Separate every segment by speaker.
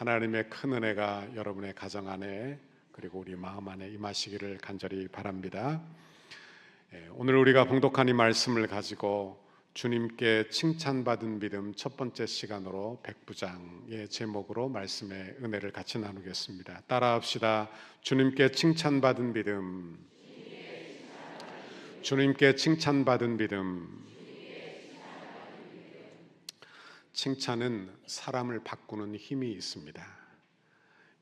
Speaker 1: 하나님의 큰 은혜가 여러분의 가정 안에 그리고 우리 마음 안에 임하시기를 간절히 바랍니다. 오늘 우리가 봉독한 이 말씀을 가지고 주님께 칭찬받은 믿음 첫 번째 시간으로 백부장의 제목으로 말씀의 은혜를 같이 나누겠습니다. 따라합시다. 주님께 칭찬받은 믿음. 주님께 칭찬받은 믿음. 칭찬은 사람을 바꾸는 힘이 있습니다.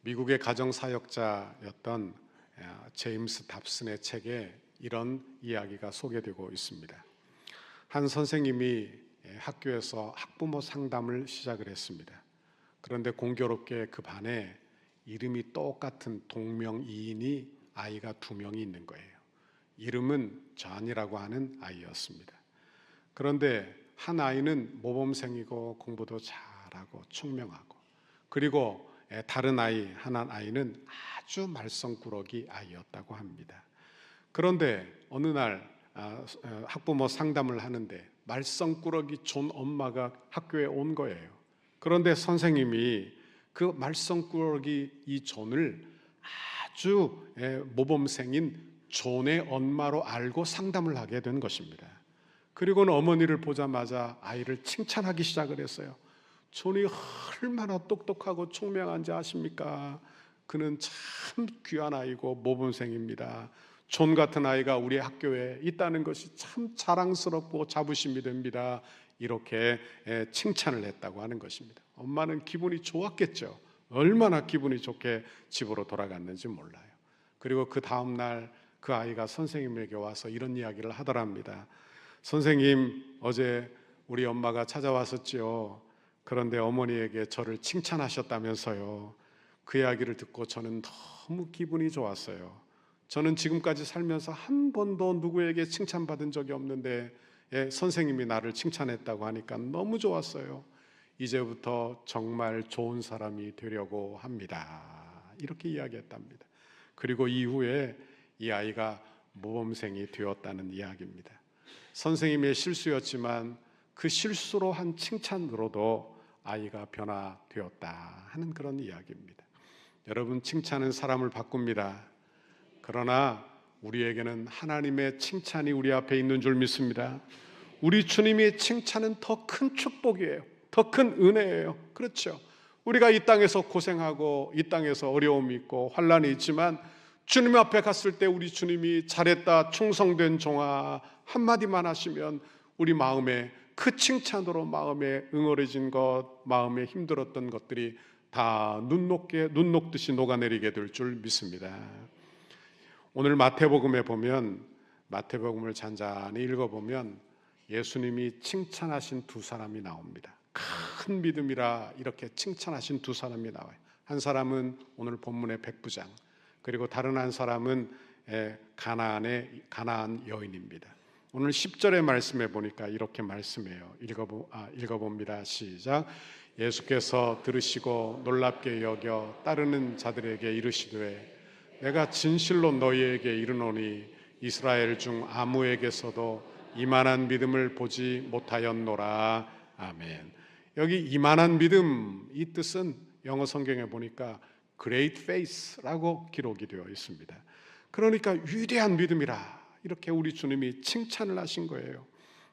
Speaker 1: 미국의 가정사역자였던 제임스 답슨의 책에 이런 이야기가 소개되고 있습니다. 한 선생님이 학교에서 학부모 상담을 시작을 했습니다. 그런데 공교롭게 그 반에 이름이 똑같은 동명이인이 아이가 2명이 있는 거예요. 이름은 존이라고 하는 아이였습니다. 그런데 한 아이는 모범생이고 공부도 잘하고 총명하고, 그리고 다른 한 아이는 아주 말썽꾸러기 아이였다고 합니다. 그런데 어느 날 학부모 상담을 하는데 말썽꾸러기 존 엄마가 학교에 온 거예요. 그런데 선생님이 그 말썽꾸러기 이 존을 아주 모범생인 존의 엄마로 알고 상담을 하게 된 것입니다. 그리고는 어머니를 보자마자 아이를 칭찬하기 시작을 했어요. 존이 얼마나 똑똑하고 총명한지 아십니까? 그는 참 귀한 아이고 모범생입니다. 존 같은 아이가 우리 학교에 있다는 것이 참 자랑스럽고 자부심이 됩니다. 이렇게 칭찬을 했다고 하는 것입니다. 엄마는 기분이 좋았겠죠. 얼마나 기분이 좋게 집으로 돌아갔는지 몰라요. 그리고 그 다음 날 그 아이가 선생님에게 와서 이런 이야기를 하더랍니다. 선생님, 어제 우리 엄마가 찾아왔었지요. 그런데 어머니에게 저를 칭찬하셨다면서요. 그 이야기를 듣고 저는 너무 기분이 좋았어요. 저는 지금까지 살면서 한 번도 누구에게 칭찬받은 적이 없는데 선생님이 나를 칭찬했다고 하니까 너무 좋았어요. 이제부터 정말 좋은 사람이 되려고 합니다. 이렇게 이야기했답니다. 그리고 이후에 이 아이가 모범생이 되었다는 이야기입니다. 선생님의 실수였지만 그 실수로 한 칭찬으로도 아이가 변화되었다 하는 그런 이야기입니다. 여러분, 칭찬은 사람을 바꿉니다. 그러나 우리에게는 하나님의 칭찬이 우리 앞에 있는 줄 믿습니다. 우리 주님의 칭찬은 더 큰 축복이에요. 더 큰 은혜예요. 그렇죠? 우리가 이 땅에서 고생하고 이 땅에서 어려움이 있고 환난이 있지만 주님 앞에 갔을 때 우리 주님이 잘했다, 충성된 종아 한마디만 하시면 우리 마음에 그 칭찬으로 마음에 응어려진 것, 마음에 힘들었던 것들이 다 눈 녹듯이 녹아내리게 될 줄 믿습니다. 오늘 마태복음에 보면, 마태복음을 잔잔히 읽어보면 예수님이 칭찬하신 2사람이 나옵니다. 큰 믿음이라 이렇게 칭찬하신 2사람이 나와요. 한 사람은 오늘 본문의 백부장, 그리고 다른 한 사람은 가나안 여인입니다. 오늘 10절의 말씀에 보니까 이렇게 말씀해요. 읽어봅니다. 시작. 예수께서 들으시고 놀랍게 여겨 따르는 자들에게 이르시되 내가 진실로 너희에게 이르노니 이스라엘 중 아무에게서도 이만한 믿음을 보지 못하였노라. 아멘. 여기 이만한 믿음, 이 뜻은 영어 성경에 보니까 Great faith라고 기록이 되어 있습니다. 그러니까 위대한 믿음이라 이렇게 우리 주님이 칭찬을 하신 거예요.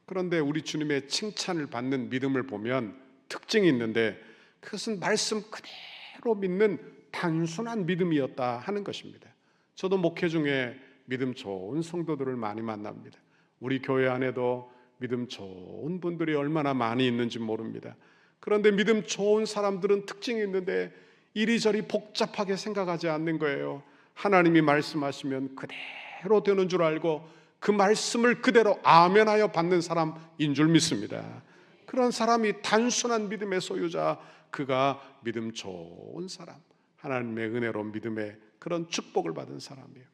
Speaker 1: 그런데 우리 주님의 칭찬을 받는 믿음을 보면 특징이 있는데 그것은 말씀 그대로 믿는 단순한 믿음이었다 하는 것입니다. 저도 목회 중에 믿음 좋은 성도들을 많이 만납니다. 우리 교회 안에도 믿음 좋은 분들이 얼마나 많이 있는지 모릅니다. 그런데 믿음 좋은 사람들은 특징이 있는데 이리저리 복잡하게 생각하지 않는 거예요. 하나님이 말씀하시면 그대로 되는 줄 알고 그 말씀을 그대로 아멘하여 받는 사람인 줄 믿습니다. 그런 사람이 단순한 믿음의 소유자, 그가 믿음 좋은 사람, 하나님의 은혜로 믿음의 그런 축복을 받은 사람이에요.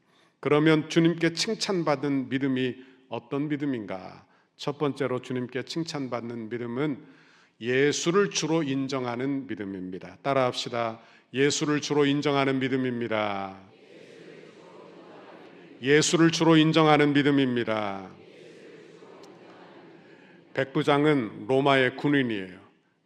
Speaker 1: 그러면 주님께 칭찬받은 믿음이 어떤 믿음인가? 첫 번째로 주님께 칭찬받는 믿음은 예수를 주로 인정하는 믿음입니다. 따라합시다. 예수를 주로 인정하는 믿음입니다. 예수를 주로 인정하는 믿음입니다. 백부장은 로마의 군인이에요.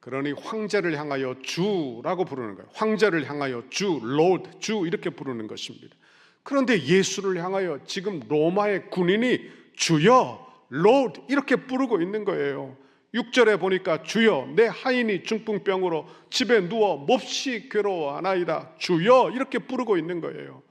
Speaker 1: 그러니 황제를 향하여 주라고 부르는 거예요. 황제를 향하여 주, Lord, 주 이렇게 부르는 것입니다. 그런데 예수를 향하여 지금 로마의 군인이 주여, Lord 이렇게 부르고 있는 거예요. 6절에 보니까 주여 내 하인이 중풍병으로 집에 누워 몹시 괴로워하나이다. 주여 이렇게 부르고 있는 거예요.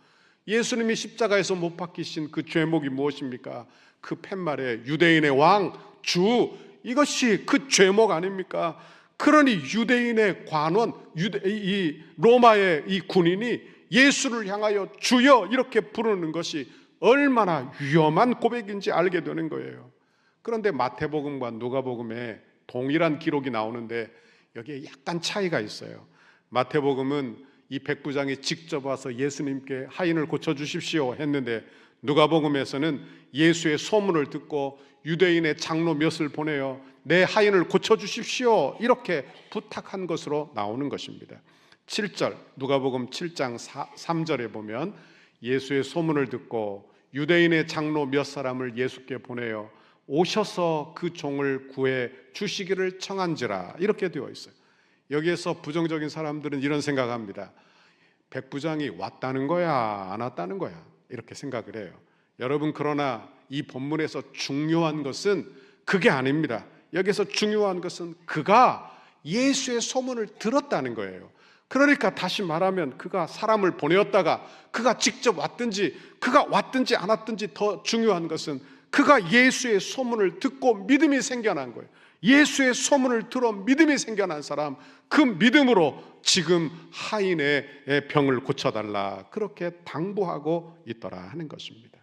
Speaker 1: 예수님이 십자가에서 못 박히신 그 죄목이 무엇입니까? 그 팻말에 유대인의 왕, 주, 이것이 그 죄목 아닙니까? 그러니 유대인의 관원, 이 로마의 이 군인이 예수를 향하여 주여 이렇게 부르는 것이 얼마나 위험한 고백인지 알게 되는 거예요. 그런데 마태복음과 누가복음에 동일한 기록이 나오는데 여기에 약간 차이가 있어요. 마태복음은 이 백부장이 직접 와서 예수님께 하인을 고쳐주십시오 했는데, 누가복음에서는 예수의 소문을 듣고 유대인의 장로 몇을 보내어 내 하인을 고쳐주십시오 이렇게 부탁한 것으로 나오는 것입니다. 7절 누가복음 7장 3절에 보면 예수의 소문을 듣고 유대인의 장로 몇 사람을 예수께 보내어 오셔서 그 종을 구해 주시기를 청한지라 이렇게 되어 있어요. 여기에서 부정적인 사람들은 이런 생각합니다. 백부장이 왔다는 거야 안 왔다는 거야 이렇게 생각을 해요. 여러분, 그러나 이 본문에서 중요한 것은 그게 아닙니다. 여기서 중요한 것은 그가 예수의 소문을 들었다는 거예요. 그러니까 다시 말하면 그가 사람을 보내었다가 그가 직접 왔든지 그가 왔든지 안 왔든지 더 중요한 것은 그가 예수의 소문을 듣고 믿음이 생겨난 거예요. 예수의 소문을 들어 믿음이 생겨난 사람, 그 믿음으로 지금 하인의 병을 고쳐달라 그렇게 당부하고 있더라 하는 것입니다.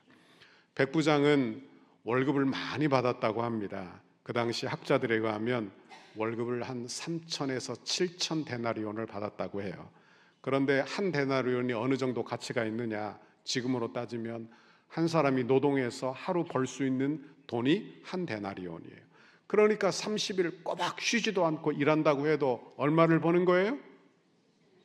Speaker 1: 백부장은 월급을 많이 받았다고 합니다. 그 당시 학자들에 의하면 월급을 한 3천에서 7천 데나리온을 받았다고 해요. 그런데 한 데나리온이 어느 정도 가치가 있느냐, 지금으로 따지면 한 사람이 노동해서 하루 벌 수 있는 돈이 한 데나리온이에요. 그러니까 30일 꼬박 쉬지도 않고 일한다고 해도 얼마를 버는 거예요?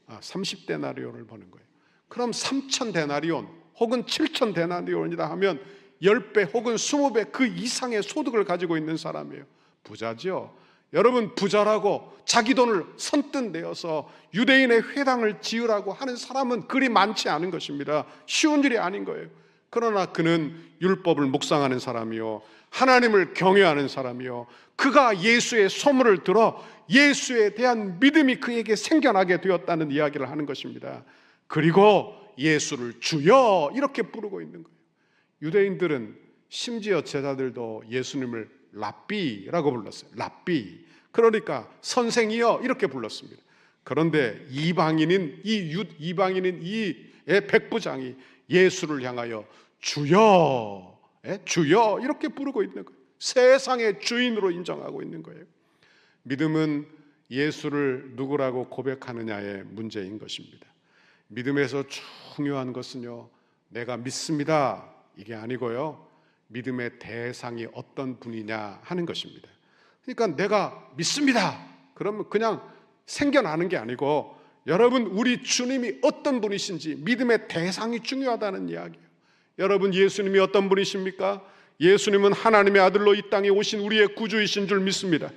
Speaker 1: 30데나리온을 버는 거예요. 그럼 3천 데나리온 혹은 7천 데나리온이다 하면 10배 혹은 20배 그 이상의 소득을 가지고 있는 사람이에요. 부자죠. 여러분, 부자라고 자기 돈을 선뜻 내어서 유대인의 회당을 지으라고 하는 사람은 그리 많지 않은 것입니다. 쉬운 일이 아닌 거예요. 그러나 그는 율법을 묵상하는 사람이요 하나님을 경외하는 사람이요 그가 예수의 소문을 들어 예수에 대한 믿음이 그에게 생겨나게 되었다는 이야기를 하는 것입니다. 그리고 예수를 주여 이렇게 부르고 있는 거예요. 유대인들은 심지어 제자들도 예수님을 랍비라고 불렀어요. 랍비, 그러니까 선생이여 이렇게 불렀습니다. 그런데 이방인인 이 백부장이 예수를 향하여 주여, 주여 이렇게 부르고 있는 거예요. 세상의 주인으로 인정하고 있는 거예요. 믿음은 예수를 누구라고 고백하느냐의 문제인 것입니다. 믿음에서 중요한 것은요, 내가 믿습니다 이게 아니고요, 믿음의 대상이 어떤 분이냐 하는 것입니다. 그러니까 내가 믿습니다 그러면 그냥 생겨나는 게 아니고, 여러분, 우리 주님이 어떤 분이신지 믿음의 대상이 중요하다는 이야기예요. 여러분, 예수님이 어떤 분이십니까? 예수님은 하나님의 아들로 이 땅에 오신 우리의 구주이신 줄 믿습니다.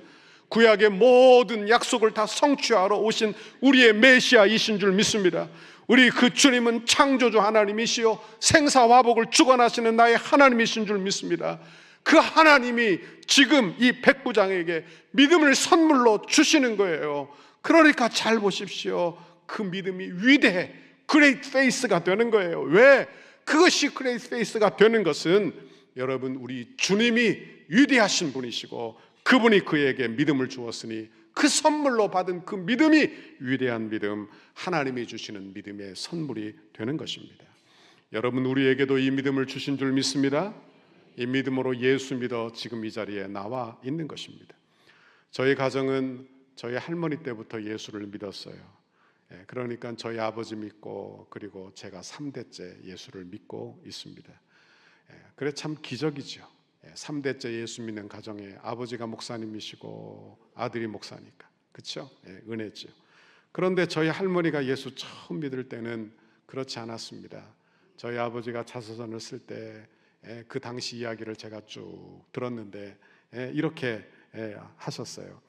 Speaker 1: 구약의 모든 약속을 다 성취하러 오신 우리의 메시아이신 줄 믿습니다. 우리 그 주님은 창조주 하나님이시요 생사화복을 주관하시는 나의 하나님이신 줄 믿습니다. 그 하나님이 지금 이 백부장에게 믿음을 선물로 주시는 거예요. 그러니까 잘 보십시오. 그 믿음이 위대해, 그레이트 페이스가 되는 거예요. 왜? 그것이 그레이트 페이스가 되는 것은 여러분, 우리 주님이 위대하신 분이시고 그분이 그에게 믿음을 주었으니 그 선물로 받은 그 믿음이 위대한 믿음, 하나님이 주시는 믿음의 선물이 되는 것입니다. 여러분, 우리에게도 이 믿음을 주신 줄 믿습니다. 이 믿음으로 예수 믿어 지금 이 자리에 나와 있는 것입니다. 저희 가정은 저희 할머니 때부터 예수를 믿었어요. 그러니까 저희 아버지 믿고 그리고 제가 3대째 예수를 믿고 있습니다. 그래 참 기적이죠. 3대째 예수 믿는 가정에 아버지가 목사님이시고 아들이 목사니까, 그렇죠? 은혜죠. 그런데 저희 할머니가 예수 처음 믿을 때는 그렇지 않았습니다. 저희 아버지가 자서전을 쓸 때 그 당시 이야기를 제가 쭉 들었는데 이렇게 하셨어요.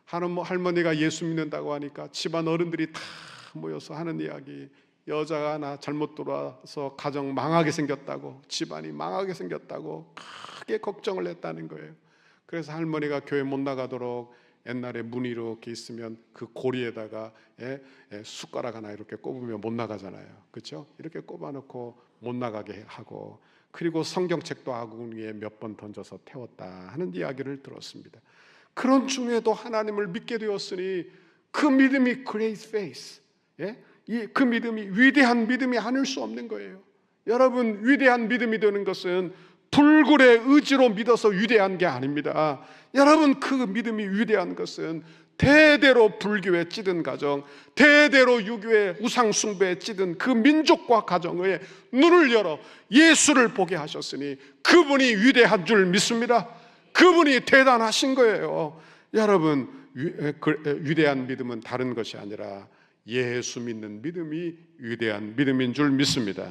Speaker 1: 할머니가 예수 믿는다고 하니까 집안 어른들이 다 모여서 하는 이야기, 여자가 하나 잘못 들어와서 가정 망하게 생겼다고, 집안이 망하게 생겼다고 크게 걱정을 했다는 거예요. 그래서 할머니가 교회 못 나가도록 옛날에 문이 이렇게 있으면 그 고리에다가 숟가락 하나 이렇게 꼽으면 못 나가잖아요. 그렇죠? 이렇게 꼽아놓고 못 나가게 하고, 그리고 성경책도 아궁 위에 몇 번 던져서 태웠다 하는 이야기를 들었습니다. 그런 중에도 하나님을 믿게 되었으니 그 믿음이 great faith, 그 믿음이 위대한 믿음이 아닐 수 없는 거예요. 여러분, 위대한 믿음이 되는 것은 불굴의 의지로 믿어서 위대한 게 아닙니다. 여러분, 그 믿음이 위대한 것은 대대로 불교에 찌든 가정, 대대로 유교의 우상 숭배에 찌든 그 민족과 가정의 눈을 열어 예수를 보게 하셨으니 그분이 위대한 줄 믿습니다. 그분이 대단하신 거예요. 여러분, 위대한 믿음은 다른 것이 아니라 예수 믿는 믿음이 위대한 믿음인 줄 믿습니다.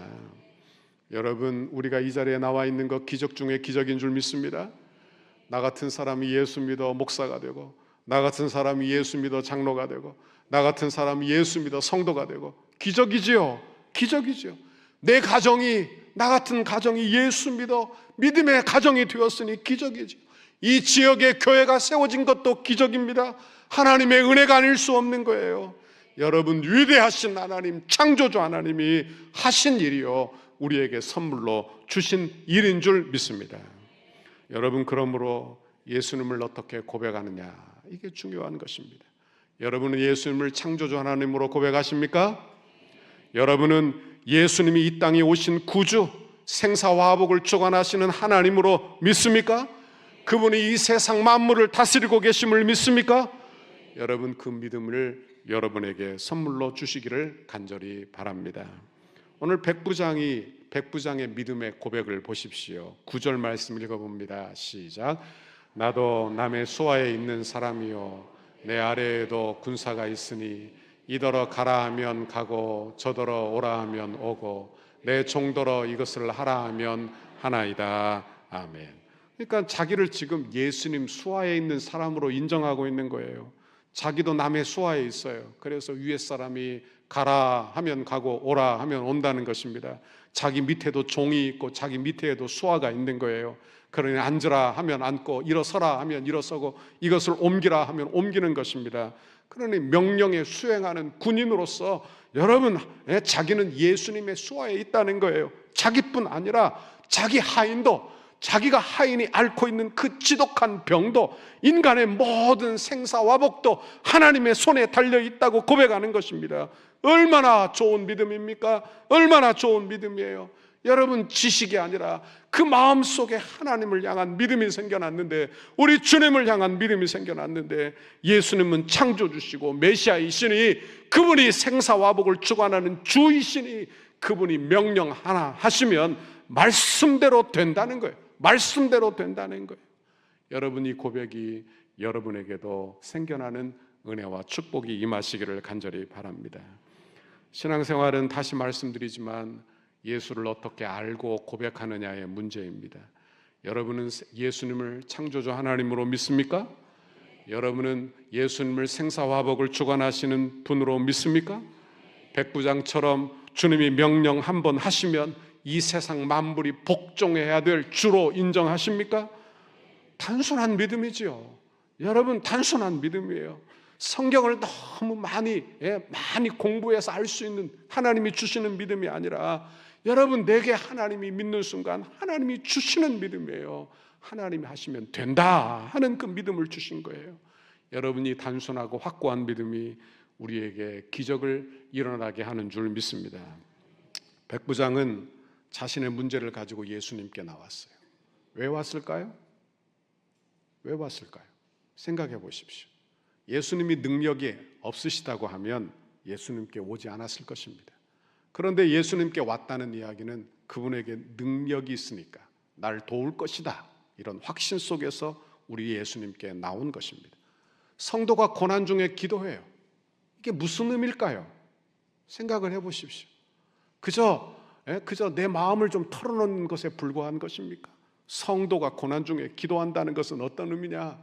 Speaker 1: 여러분, 우리가 이 자리에 나와 있는 것 기적 중에 기적인 줄 믿습니다. 나 같은 사람이 예수 믿어 목사가 되고, 나 같은 사람이 예수 믿어 장로가 되고, 나 같은 사람이 예수 믿어 성도가 되고, 기적이지요. 기적이지요. 내 가정이, 나 같은 가정이 예수 믿어 믿음의 가정이 되었으니 기적이지요. 이 지역에 교회가 세워진 것도 기적입니다. 하나님의 은혜가 아닐 수 없는 거예요. 여러분, 위대하신 하나님, 창조주 하나님이 하신 일이요, 우리에게 선물로 주신 일인 줄 믿습니다. 여러분, 그러므로 예수님을 어떻게 고백하느냐, 이게 중요한 것입니다. 여러분은 예수님을 창조주 하나님으로 고백하십니까? 여러분은 예수님이 이 땅에 오신 구주, 생사화복을 주관하시는 하나님으로 믿습니까? 그분이 이 세상 만물을 다스리고 계심을 믿습니까? 여러분, 그 믿음을 여러분에게 선물로 주시기를 간절히 바랍니다. 오늘 백부장의 믿음의 고백을 보십시오. 9절 말씀 읽어봅니다. 시작. 나도 남의 수하에 있는 사람이요, 내 아래에도 군사가 있으니 이더러 가라 하면 가고 저더러 오라 하면 오고 내 종더러 이것을 하라 하면 하나이다. 아멘. 그러니까 자기를 지금 예수님 수하에 있는 사람으로 인정하고 있는 거예요. 자기도 남의 수하에 있어요. 그래서 위에 사람이 가라 하면 가고 오라 하면 온다는 것입니다. 자기 밑에도 종이 있고 자기 밑에도 수하가 있는 거예요. 그러니 앉으라 하면 앉고 일어서라 하면 일어서고 이것을 옮기라 하면 옮기는 것입니다. 그러니 명령에 수행하는 군인으로서 여러분, 자기는 예수님의 수하에 있다는 거예요. 자기뿐 아니라 자기 하인도, 자기가 하인이 앓고 있는 그 지독한 병도, 인간의 모든 생사화복도 하나님의 손에 달려있다고 고백하는 것입니다. 얼마나 좋은 믿음입니까? 얼마나 좋은 믿음이에요. 여러분, 지식이 아니라 그 마음속에 하나님을 향한 믿음이 생겨났는데, 우리 주님을 향한 믿음이 생겨났는데, 예수님은 창조주시고 메시아이시니, 그분이 생사화복을 주관하는 주이시니, 그분이 명령 하나 하시면 말씀대로 된다는 거예요. 말씀대로 된다는 거예요. 여러분, 이 고백이 여러분에게도 생겨나는 은혜와 축복이 임하시기를 간절히 바랍니다. 신앙생활은 다시 말씀드리지만 예수를 어떻게 알고 고백하느냐의 문제입니다. 여러분은 예수님을 창조주 하나님으로 믿습니까? 여러분은 예수님을 생사화복을 주관하시는 분으로 믿습니까? 백부장처럼 주님이 명령 한번 하시면 이 세상 만물이 복종해야 될 주로 인정하십니까? 단순한 믿음이지요. 여러분, 단순한 믿음이에요. 성경을 너무 많이 공부해서 알 수 있는 하나님이 주시는 믿음이 아니라, 여러분, 내게 하나님이 믿는 순간 하나님이 주시는 믿음이에요. 하나님이 하시면 된다 하는 그 믿음을 주신 거예요. 여러분이 단순하고 확고한 믿음이 우리에게 기적을 일어나게 하는 줄 믿습니다. 백부장은 자신의 문제를 가지고 예수님께 나왔어요. 왜 왔을까요? 왜 왔을까요? 생각해 보십시오. 예수님이 능력이 없으시다고 하면 예수님께 오지 않았을 것입니다. 그런데 예수님께 왔다는 이야기는 그분에게 능력이 있으니까 날 도울 것이다, 이런 확신 속에서 우리 예수님께 나온 것입니다. 성도가 고난 중에 기도해요. 이게 무슨 의미일까요? 생각을 해보십시오. 그저 내 마음을 좀 털어놓는 것에 불과한 것입니까? 성도가 고난 중에 기도한다는 것은 어떤 의미냐?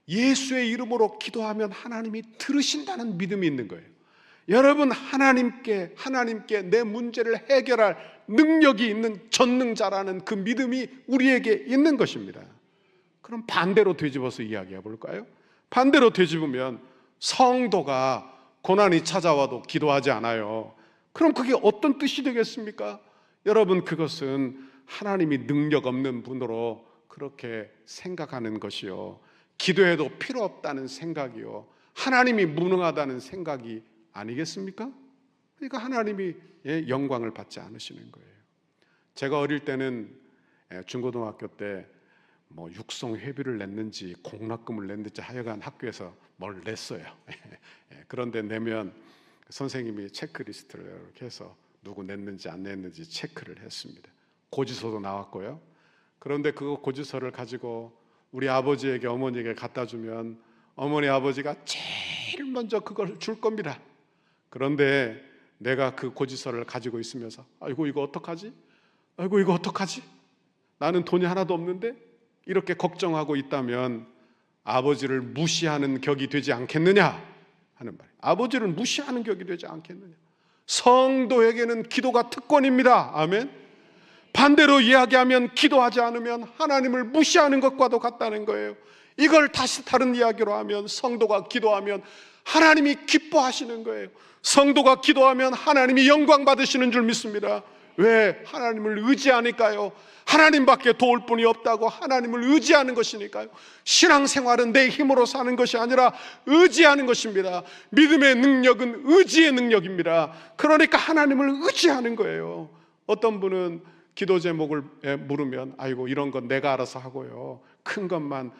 Speaker 1: 예수의 이름으로 기도하면 하나님이 들으신다는 믿음이 있는 거예요. 여러분, 하나님께 내 문제를 해결할 능력이 있는 전능자라는 그 믿음이 우리에게 있는 것입니다. 그럼 반대로 뒤집어서 이야기해 볼까요? 반대로 뒤집으면 성도가 고난이 찾아와도 기도하지 않아요. 그럼 그게 어떤 뜻이 되겠습니까? 여러분, 그것은 하나님이 능력 없는 분으로 그렇게 생각하는 것이요, 기도해도 필요 없다는 생각이요, 하나님이 무능하다는 생각이 아니겠습니까? 그러니까 하나님이 영광을 받지 않으시는 거예요. 제가 어릴 때는 중고등학교 때 뭐 육성 회비를 냈는지 공납금을 냈는지 하여간 학교에서 뭘 냈어요. 그런데 내면 선생님이 체크리스트를 이렇게 해서 누구 냈는지 안 냈는지 체크를 했습니다. 고지서도 나왔고요. 그런데 그 고지서를 가지고 우리 아버지에게, 어머니에게 갖다 주면 어머니, 아버지가 제일 먼저 그걸 줄 겁니다. 그런데 내가 그 고지서를 가지고 있으면서 아이고 이거 어떡하지? 아이고 이거 어떡하지? 나는 돈이 하나도 없는데? 이렇게 걱정하고 있다면 아버지를 무시하는 격이 되지 않겠느냐 하는 말이에요. 아버지를 무시하는 격이 되지 않겠느냐. 성도에게는 기도가 특권입니다. 아멘. 반대로 이야기하면 기도하지 않으면 하나님을 무시하는 것과도 같다는 거예요. 이걸 다시 다른 이야기로 하면 성도가 기도하면 하나님이 기뻐하시는 거예요. 성도가 기도하면 하나님이 영광 받으시는 줄 믿습니다. 왜? 하나님을 의지하니까요. 하나님밖에 도울 분이 없다고 하나님을 의지하는 것이니까요. 신앙생활은 내 힘으로 사는 것이 아니라 의지하는 것입니다. 믿음의 능력은 의지의 능력입니다. 그러니까 하나님을 의지하는 거예요. 어떤 분은 기도 제목을 물으면 아이고 이런 건 내가 알아서 하고요, 큰 것만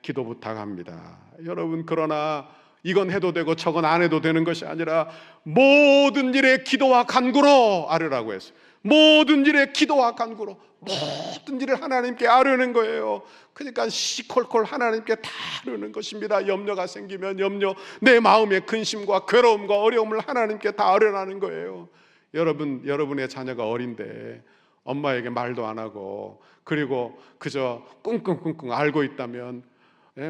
Speaker 1: 기도 부탁합니다. 여러분, 그러나 이건 해도 되고 저건 안 해도 되는 것이 아니라 모든 일에 기도와 간구로 아뢰라고 했어요. 모든 일에 기도와 간구로, 모든 일을 하나님께 아뢰는 거예요. 그러니까 시콜콜 하나님께 다 아뢰는 것입니다. 염려가 생기면 염려, 내 마음의 근심과 괴로움과 어려움을 하나님께 다 아뢰라는 거예요. 여러분의 자녀가 어린데 엄마에게 말도 안 하고 그리고 그저 끙끙끙끙 앓고 있다면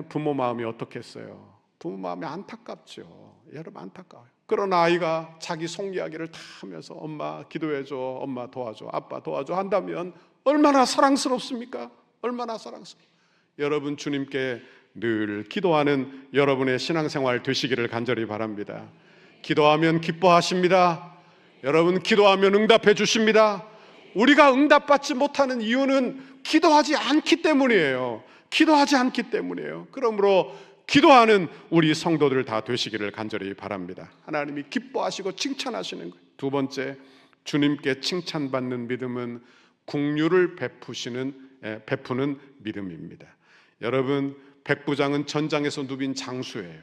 Speaker 1: 부모 마음이 어떻겠어요? 부모 마음이 안타깝죠. 여러분, 안타까워요. 그러나 아이가 자기 속 이야기를 다 하면서 엄마 기도해줘, 엄마 도와줘, 아빠 도와줘 한다면 얼마나 사랑스럽습니까? 얼마나 사랑스럽습니까? 여러분, 주님께 늘 기도하는 여러분의 신앙생활 되시기를 간절히 바랍니다. 기도하면 기뻐하십니다. 여러분, 기도하면 응답해 주십니다. 우리가 응답받지 못하는 이유는 기도하지 않기 때문이에요. 기도하지 않기 때문이에요. 그러므로 기도하는 우리 성도들 다 되시기를 간절히 바랍니다. 하나님이 기뻐하시고 칭찬하시는 거예요. 두 번째, 주님께 칭찬받는 믿음은 긍휼을 베푸는 믿음입니다. 여러분, 백부장은 전장에서 누빈 장수예요.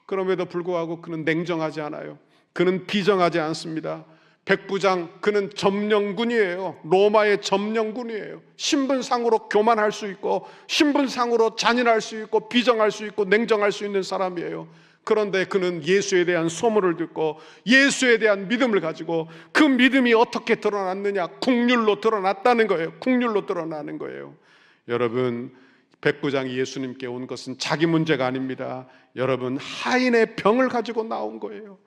Speaker 1: 그럼에도 불구하고 그는 냉정하지 않아요. 그는 비정하지 않습니다. 백부장, 그는 점령군이에요. 로마의 점령군이에요. 신분상으로 교만할 수 있고 신분상으로 잔인할 수 있고 비정할 수 있고 냉정할 수 있는 사람이에요. 그런데 그는 예수에 대한 소문을 듣고 예수에 대한 믿음을 가지고 그 믿음이 어떻게 드러났느냐? 긍휼로 드러났다는 거예요. 긍휼로 드러나는 거예요. 여러분, 백부장이 예수님께 온 것은 자기 문제가 아닙니다. 여러분, 하인의 병을 가지고 나온 거예요.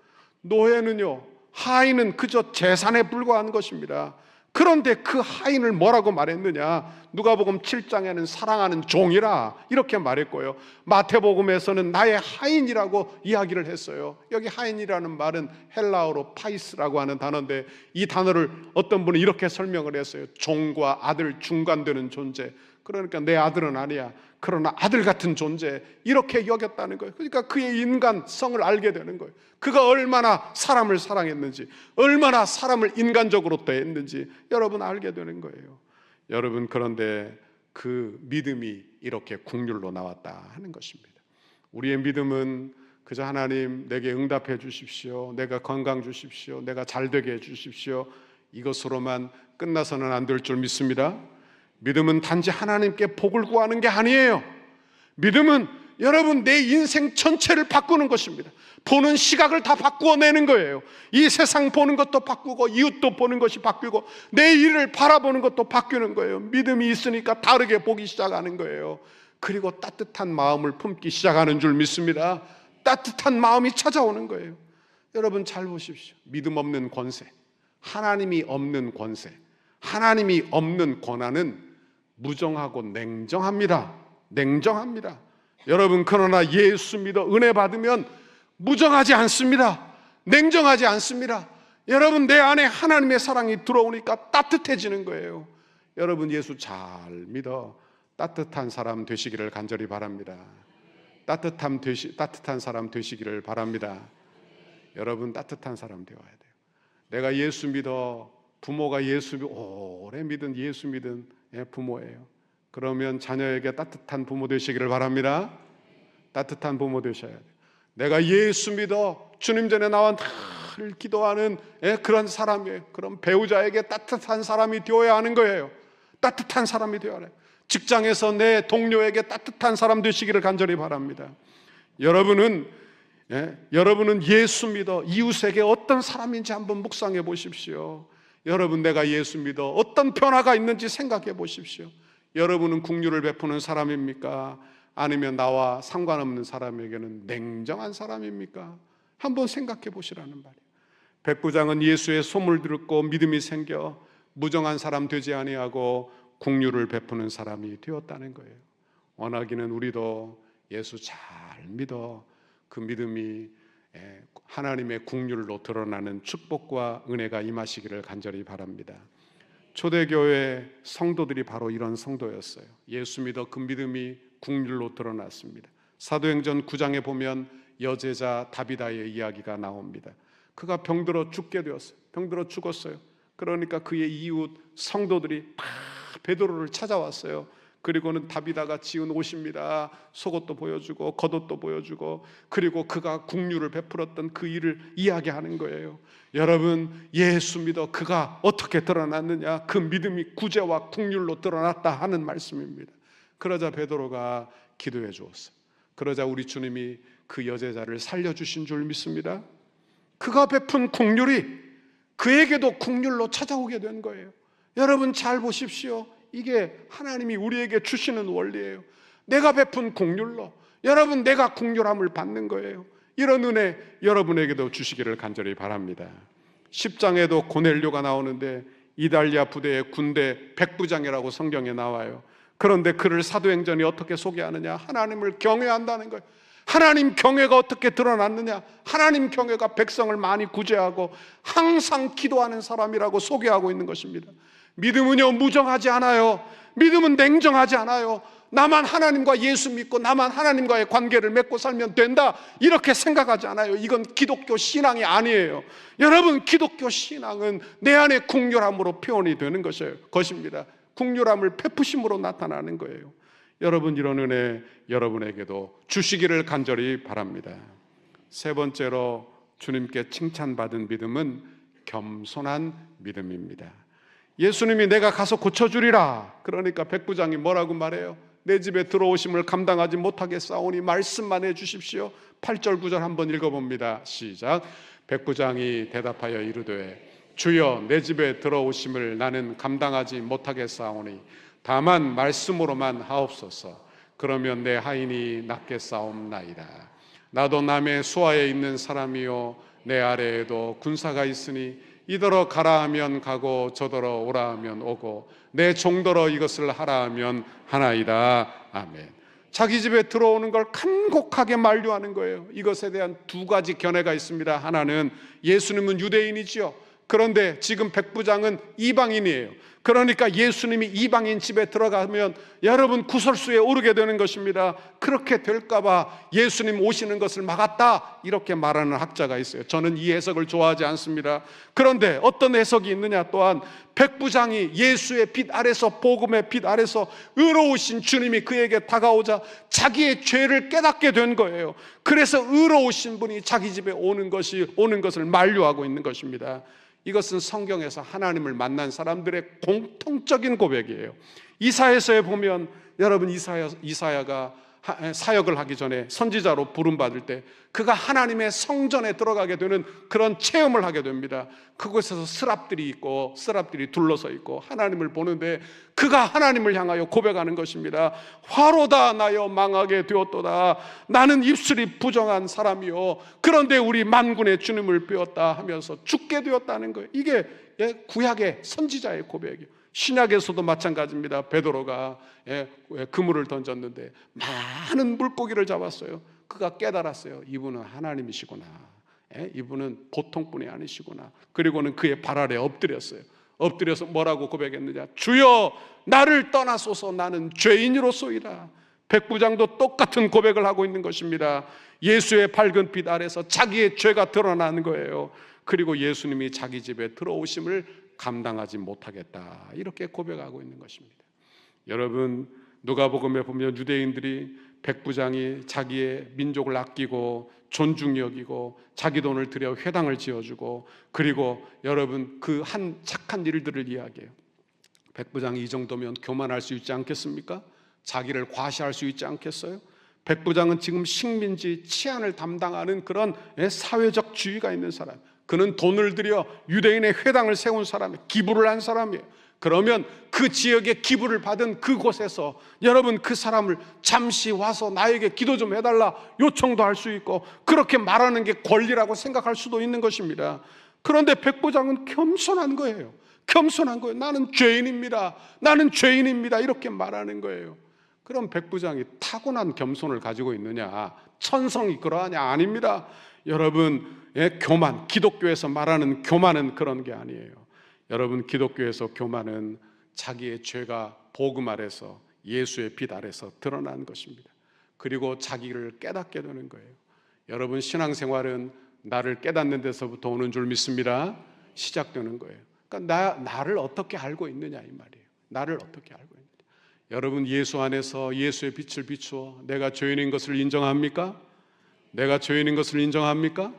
Speaker 1: 노예는요, 하인은 그저 재산에 불과한 것입니다. 그런데 그 하인을 뭐라고 말했느냐? 누가복음 7장에는 사랑하는 종이라 이렇게 말했고요, 마태복음에서는 나의 하인이라고 이야기를 했어요. 여기 하인이라는 말은 헬라어로 파이스라고 하는 단어인데 이 단어를 어떤 분은 이렇게 설명을 했어요. 종과 아들 중간되는 존재. 그러니까 내 아들은 아니야, 그러나 아들 같은 존재, 이렇게 여겼다는 거예요. 그러니까 그의 인간성을 알게 되는 거예요. 그가 얼마나 사람을 사랑했는지, 얼마나 사람을 인간적으로 대했는지 여러분 알게 되는 거예요. 여러분, 그런데 그 믿음이 이렇게 긍휼로 나왔다 하는 것입니다. 우리의 믿음은 그저 하나님 내게 응답해 주십시오, 내가 건강 주십시오, 내가 잘되게 해 주십시오, 이것으로만 끝나서는 안 될 줄 믿습니다. 믿음은 단지 하나님께 복을 구하는 게 아니에요. 믿음은 여러분 내 인생 전체를 바꾸는 것입니다. 보는 시각을 다 바꾸어내는 거예요. 이 세상 보는 것도 바꾸고 이웃도 보는 것이 바뀌고 내 일을 바라보는 것도 바뀌는 거예요. 믿음이 있으니까 다르게 보기 시작하는 거예요. 그리고 따뜻한 마음을 품기 시작하는 줄 믿습니다. 따뜻한 마음이 찾아오는 거예요. 여러분 잘 보십시오. 믿음 없는 권세, 하나님이 없는 권세, 하나님이 없는 권한은 무정하고 냉정합니다. 냉정합니다. 여러분 그러나 예수 믿어 은혜 받으면 무정하지 않습니다. 냉정하지 않습니다. 여러분 내 안에 하나님의 사랑이 들어오니까 따뜻해지는 거예요. 여러분 예수 잘 믿어 따뜻한 사람 되시기를 간절히 바랍니다. 따뜻한 사람 되시기를 바랍니다. 여러분 따뜻한 사람 되어야 돼요. 내가 예수 믿어 부모가 오래 믿은 예수 믿은 부모예요. 그러면 자녀에게 따뜻한 부모 되시기를 바랍니다. 따뜻한 부모 되셔야 돼요. 내가 예수 믿어 주님 전에 나와 늘 기도하는 그런 사람이에요. 그럼 배우자에게 따뜻한 사람이 되어야 하는 거예요. 따뜻한 사람이 되어야 해요. 직장에서 내 동료에게 따뜻한 사람 되시기를 간절히 바랍니다. 여러분은 예수 믿어 이웃에게 어떤 사람인지 한번 묵상해 보십시오. 여러분 내가 예수 믿어 어떤 변화가 있는지 생각해 보십시오. 여러분은 긍휼을 베푸는 사람입니까? 아니면 나와 상관없는 사람에게는 냉정한 사람입니까? 한번 생각해 보시라는 말이에요. 백부장은 예수의 소문을 듣고 믿음이 생겨 무정한 사람 되지 아니하고 긍휼을 베푸는 사람이 되었다는 거예요. 원하기는 우리도 예수 잘 믿어 그 믿음이 하나님의 긍휼로 드러나는 축복과 은혜가 임하시기를 간절히 바랍니다. 초대교회 성도들이 바로 이런 성도였어요. 예수 믿어 그 믿음이 긍휼로 드러났습니다. 사도행전 9장에 보면 여제자 다비다의 이야기가 나옵니다. 그가 병들어 죽게 되었어요. 병들어 죽었어요. 그러니까 그의 이웃 성도들이 다 베드로를 찾아왔어요. 그리고는 다비다가 지은 옷입니다. 속옷도 보여주고 겉옷도 보여주고, 그리고 그가 긍휼을 베풀었던 그 일을 이야기하는 거예요. 여러분 예수 믿어 그가 어떻게 드러났느냐? 그 믿음이 구제와 긍휼로 드러났다 하는 말씀입니다. 그러자 베드로가 기도해 주었어요. 그러자 우리 주님이 그 여제자를 살려주신 줄 믿습니다. 그가 베푼 긍휼이 그에게도 긍휼로 찾아오게 된 거예요. 여러분 잘 보십시오. 이게 하나님이 우리에게 주시는 원리예요. 내가 베푼 긍휼로 여러분 내가 긍휼함을 받는 거예요. 이런 은혜 여러분에게도 주시기를 간절히 바랍니다. 10장에도 고넬료가 나오는데 이달리아 부대의 군대 백부장이라고 성경에 나와요. 그런데 그를 사도행전이 어떻게 소개하느냐? 하나님을 경외한다는 거예요. 하나님 경외가 어떻게 드러났느냐? 하나님 경외가 백성을 많이 구제하고 항상 기도하는 사람이라고 소개하고 있는 것입니다. 믿음은요 무정하지 않아요. 믿음은 냉정하지 않아요. 나만 하나님과 예수 믿고 나만 하나님과의 관계를 맺고 살면 된다 이렇게 생각하지 않아요. 이건 기독교 신앙이 아니에요. 여러분 기독교 신앙은 내 안에 긍휼함으로 표현이 되는 것입니다. 긍휼함을 베푸심으로 나타나는 거예요. 여러분 이런 은혜 여러분에게도 주시기를 간절히 바랍니다. 세 번째로 주님께 칭찬받은 믿음은 겸손한 믿음입니다. 예수님이 내가 가서 고쳐주리라. 그러니까 백부장이 뭐라고 말해요? 내 집에 들어오심을 감당하지 못하겠사오니 말씀만 해주십시오. 8절 9절 한번 읽어봅니다. 시작. 백부장이 대답하여 이르되 주여 내 집에 들어오심을 나는 감당하지 못하겠사오니 다만 말씀으로만 하옵소서. 그러면 내 하인이 낫겠사옵나이다. 나도 남의 수하에 있는 사람이요 내 아래에도 군사가 있으니 이더러 가라 하면 가고 저더러 오라 하면 오고 내 종더러 이것을 하라 하면 하나이다. 아멘. 자기 집에 들어오는 걸 간곡하게 만류하는 거예요. 이것에 대한 두 가지 견해가 있습니다. 하나는 예수님은 유대인이지요. 그런데 지금 백부장은 이방인이에요. 그러니까 예수님이 이방인 집에 들어가면 여러분 구설수에 오르게 되는 것입니다. 그렇게 될까봐 예수님 오시는 것을 막았다 이렇게 말하는 학자가 있어요. 저는 이 해석을 좋아하지 않습니다. 그런데 어떤 해석이 있느냐? 또한 백부장이 예수의 빛 아래서 복음의 빛 아래서 의로우신 주님이 그에게 다가오자 자기의 죄를 깨닫게 된 거예요. 그래서 의로우신 분이 자기 집에 오는 것을 만류하고 있는 것입니다. 이것은 성경에서 하나님을 만난 사람들의 공통적인 고백이에요. 이사야서에 보면 여러분 이사야가
Speaker 2: 사역을 하기 전에 선지자로 부름받을 때 그가 하나님의 성전에 들어가게 되는 그런 체험을 하게 됩니다. 그곳에서 스랍들이 있고 스랍들이 둘러서 있고 하나님을 보는데 그가 하나님을 향하여 고백하는 것입니다. 화로다 나여 망하게 되었도다. 나는 입술이 부정한 사람이요 그런데 우리 만군의 주님을 빼었다 하면서 죽게 되었다는 거예요. 이게 구약의 선지자의 고백이에요. 신약에서도 마찬가지입니다. 베드로가 그물을 던졌는데 많은 물고기를 잡았어요. 그가 깨달았어요. 이분은 하나님이시구나. 이분은 보통 분이 아니시구나. 그리고는 그의 발 아래 엎드렸어요. 엎드려서 뭐라고 고백했느냐? 주여 나를 떠나소서 나는 죄인으로소이다. 백부장도 똑같은 고백을 하고 있는 것입니다. 예수의 밝은 빛 아래서 자기의 죄가 드러나는 거예요. 그리고 예수님이 자기 집에 들어오심을 감당하지 못하겠다 이렇게 고백하고 있는 것입니다. 여러분 누가복음에 보면 유대인들이 백부장이 자기의 민족을 아끼고 존중히 여기고 자기 돈을 들여 회당을 지어주고 그리고 여러분 그 한 착한 일들을 이야기해요. 백부장이 이 정도면 교만할 수 있지 않겠습니까? 자기를 과시할 수 있지 않겠어요? 백부장은 지금 식민지 치안을 담당하는 그런 사회적 지위가 있는 사람. 그는 돈을 들여 유대인의 회당을 세운 사람이에요. 기부를 한 사람이에요. 그러면 그 지역에 기부를 받은 그곳에서 여러분 그 사람을 잠시 와서 나에게 기도 좀 해달라 요청도 할 수 있고 그렇게 말하는 게 권리라고 생각할 수도 있는 것입니다. 그런데 백부장은 겸손한 거예요. 겸손한 거예요. 나는 죄인입니다. 나는 죄인입니다. 이렇게 말하는 거예요. 그럼 백부장이 타고난 겸손을 가지고 있느냐? 천성이 그러하냐? 아닙니다. 여러분 교만, 기독교에서 말하는 교만은 그런 게 아니에요. 여러분 기독교에서 교만은 자기의 죄가 복음 아래서 예수의 빛 아래서 드러난 것입니다. 그리고 자기를 깨닫게 되는 거예요. 여러분 신앙생활은 나를 깨닫는 데서부터 오는 줄 믿습니다. 시작되는 거예요. 그러니까 나를 어떻게 알고 있느냐 이 말이에요. 나를 어떻게 알고 있느냐. 여러분 예수 안에서 예수의 빛을 비추어 내가 죄인인 것을 인정합니까? 내가 죄인인 것을 인정합니까?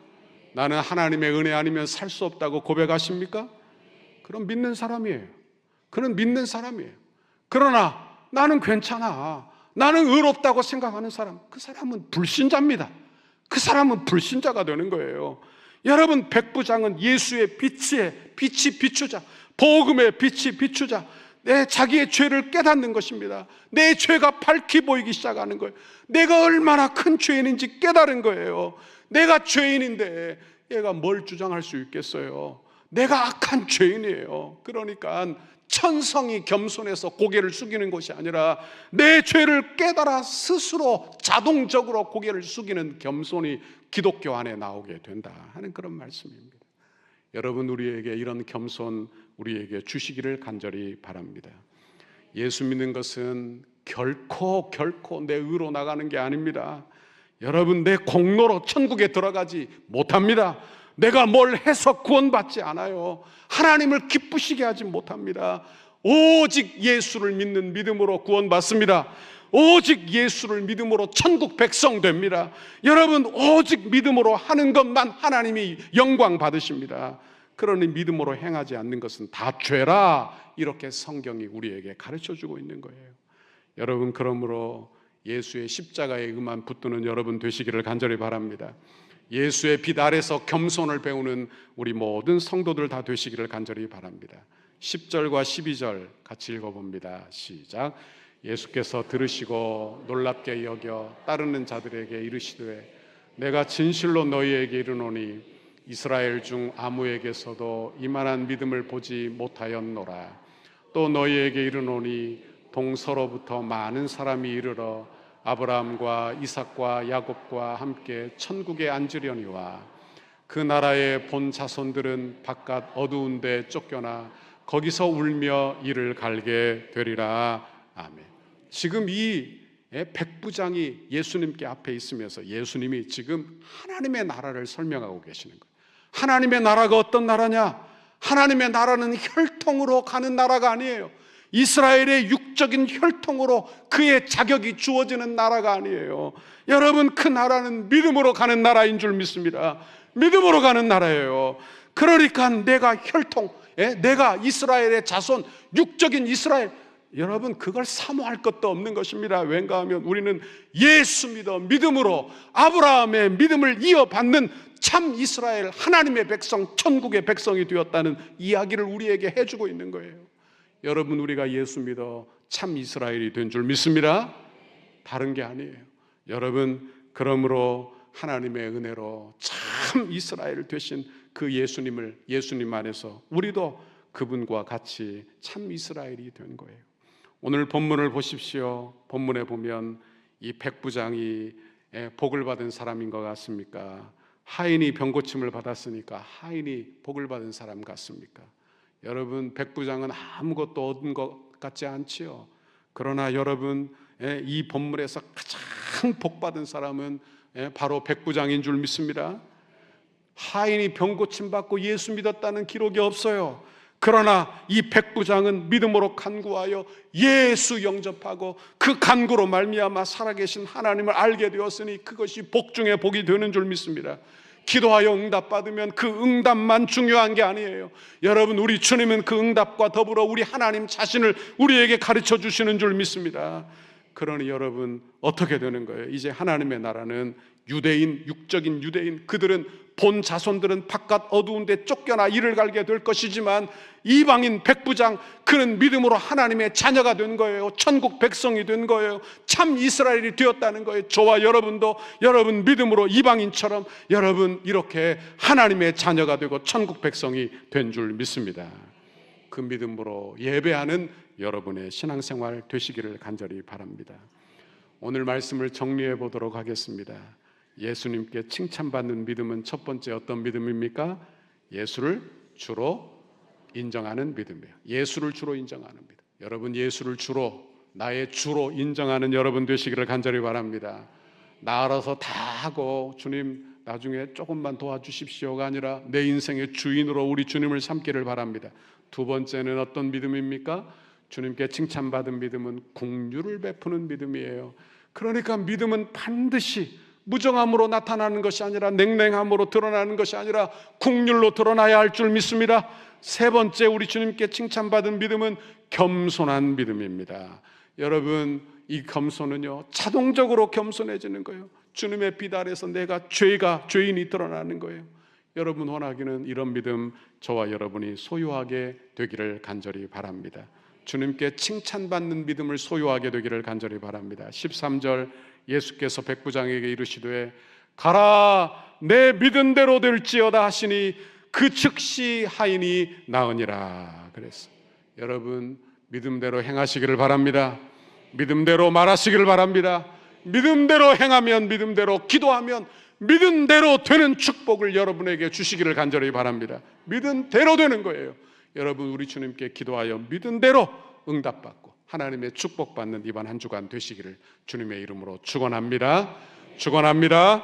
Speaker 2: 나는 하나님의 은혜 아니면 살 수 없다고 고백하십니까? 그럼 믿는 사람이에요. 그는 믿는 사람이에요. 그러나 나는 괜찮아. 나는 의롭다고 생각하는 사람. 그 사람은 불신자입니다. 그 사람은 불신자가 되는 거예요. 여러분 백부장은 예수의 빛이 비추자. 복음의 빛이 비추자. 내 자기의 죄를 깨닫는 것입니다. 내 죄가 밝히 보이기 시작하는 거예요. 내가 얼마나 큰 죄인인지 깨달은 거예요. 내가 죄인인데 얘가 뭘 주장할 수 있겠어요? 내가 악한 죄인이에요. 그러니까 천성이 겸손해서 고개를 숙이는 것이 아니라 내 죄를 깨달아 스스로 자동적으로 고개를 숙이는 겸손이 기독교 안에 나오게 된다 하는 그런 말씀입니다. 여러분 우리에게 이런 겸손 우리에게 주시기를 간절히 바랍니다. 예수 믿는 것은 결코 내 의로 나가는 게 아닙니다. 여러분 내 공로로 천국에 들어가지 못합니다. 내가 뭘 해서 구원받지 않아요. 하나님을 기쁘시게 하지 못합니다. 오직 예수를 믿는 믿음으로 구원받습니다. 오직 예수를 믿음으로 천국 백성 됩니다. 여러분 오직 믿음으로 하는 것만 하나님이 영광 받으십니다. 그러니 믿음으로 행하지 않는 것은 다 죄라 이렇게 성경이 우리에게 가르쳐주고 있는 거예요. 여러분 그러므로 예수의 십자가에 의만 붙드는 여러분 되시기를 간절히 바랍니다. 예수의 빛 아래서 겸손을 배우는 우리 모든 성도들 다 되시기를 간절히 바랍니다. 10절과 12절 같이 읽어봅니다. 시작. 예수께서 들으시고 놀랍게 여겨 따르는 자들에게 이르시되 내가 진실로 너희에게 이르노니 이스라엘 중 아무에게서도 이만한 믿음을 보지 못하였노라. 또 너희에게 이르노니 동서로부터 많은 사람이 이르러 아브라함과 이삭과 야곱과 함께 천국에 앉으려니와 그 나라의 본 자손들은 바깥 어두운 데 쫓겨나 거기서 울며 이를 갈게 되리라. 아멘. 지금 이 백부장이 예수님께 앞에 있으면서 예수님이 지금 하나님의 나라를 설명하고 계시는 거예요. 하나님의 나라가 어떤 나라냐? 하나님의 나라는 혈통으로 가는 나라가 아니에요. 이스라엘의 육적인 혈통으로 그의 자격이 주어지는 나라가 아니에요. 여러분 그 나라는 믿음으로 가는 나라인 줄 믿습니다. 믿음으로 가는 나라예요. 그러니까 내가 혈통, 내가 이스라엘의 자손, 육적인 이스라엘, 여러분 그걸 사모할 것도 없는 것입니다. 왠가 하면 우리는 예수 믿어 믿음으로 아브라함의 믿음을 이어받는 참 이스라엘 하나님의 백성, 천국의 백성이 되었다는 이야기를 우리에게 해주고 있는 거예요. 여러분 우리가 예수 믿어 참 이스라엘이 된 줄 믿습니다. 다른 게 아니에요. 여러분 그러므로 하나님의 은혜로 참 이스라엘 되신 그 예수님 안에서 우리도 그분과 같이 참 이스라엘이 된 거예요. 오늘 본문을 보십시오. 본문에 보면 이 백부장이 복을 받은 사람인 것 같습니까? 하인이 병고침을 받았으니까 하인이 복을 받은 사람 같습니까? 여러분 백부장은 아무것도 얻은 것 같지 않지요. 그러나 여러분 이 본문에서 가장 복받은 사람은 바로 백부장인 줄 믿습니다. 하인이 병고침 받고 예수 믿었다는 기록이 없어요. 그러나 이 백부장은 믿음으로 간구하여 예수 영접하고 그 간구로 말미암아 살아계신 하나님을 알게 되었으니 그것이 복 중에 복이 되는 줄 믿습니다. 기도하여 응답받으면 그 응답만 중요한 게 아니에요. 여러분 우리 주님은 그 응답과 더불어 우리 하나님 자신을 우리에게 가르쳐 주시는 줄 믿습니다. 그러니 여러분 어떻게 되는 거예요? 이제 하나님의 나라는 유대인, 육적인 유대인, 그들은 본 자손들은 바깥 어두운 데 쫓겨나 이를 갈게 될 것이지만 이방인 백부장, 그는 믿음으로 하나님의 자녀가 된 거예요. 천국 백성이 된 거예요. 참 이스라엘이 되었다는 거예요. 저와 여러분도 여러분 믿음으로 이방인처럼 여러분 이렇게 하나님의 자녀가 되고 천국 백성이 된 줄 믿습니다. 그 믿음으로 예배하는 여러분의 신앙생활 되시기를 간절히 바랍니다. 오늘 말씀을 정리해 보도록 하겠습니다. 예수님께 칭찬받는 믿음은 첫 번째 어떤 믿음입니까? 예수를 주로 인정하는 믿음이에요. 예수를 주로 인정하는 믿음. 여러분 예수를 주로, 나의 주로 인정하는 여러분 되시기를 간절히 바랍니다. 나 알아서 다 하고 주님 나중에 조금만 도와주십시오가 아니라 내 인생의 주인으로 우리 주님을 삼기를 바랍니다. 두 번째는 어떤 믿음입니까? 주님께 칭찬받은 믿음은 긍휼을 베푸는 믿음이에요. 그러니까 믿음은 반드시 무정함으로 나타나는 것이 아니라 냉랭함으로 드러나는 것이 아니라 긍휼로 드러나야 할 줄 믿습니다. 세 번째 우리 주님께 칭찬받은 믿음은 겸손한 믿음입니다. 여러분 이 겸손은요 자동적으로 겸손해지는 거예요. 주님의 빛 아래서 내가 죄인이 드러나는 거예요. 여러분 원하기는 이런 믿음 저와 여러분이 소유하게 되기를 간절히 바랍니다. 주님께 칭찬받는 믿음을 소유하게 되기를 간절히 바랍니다. 13절 예수께서 백부장에게 이르시되 가라 내 믿은 대로 될지어다 하시니 그 즉시 하인이 나으니라 그랬어요. 여러분 믿음대로 행하시기를 바랍니다. 믿음대로 말하시기를 바랍니다. 믿음대로 행하면, 믿음대로 기도하면 믿음대로 되는 축복을 여러분에게 주시기를 간절히 바랍니다. 믿음대로 되는 거예요. 여러분 우리 주님께 기도하여 믿음대로 응답받고 하나님의 축복받는 이번 한 주간 되시기를 주님의 이름으로 축원합니다. 축원합니다.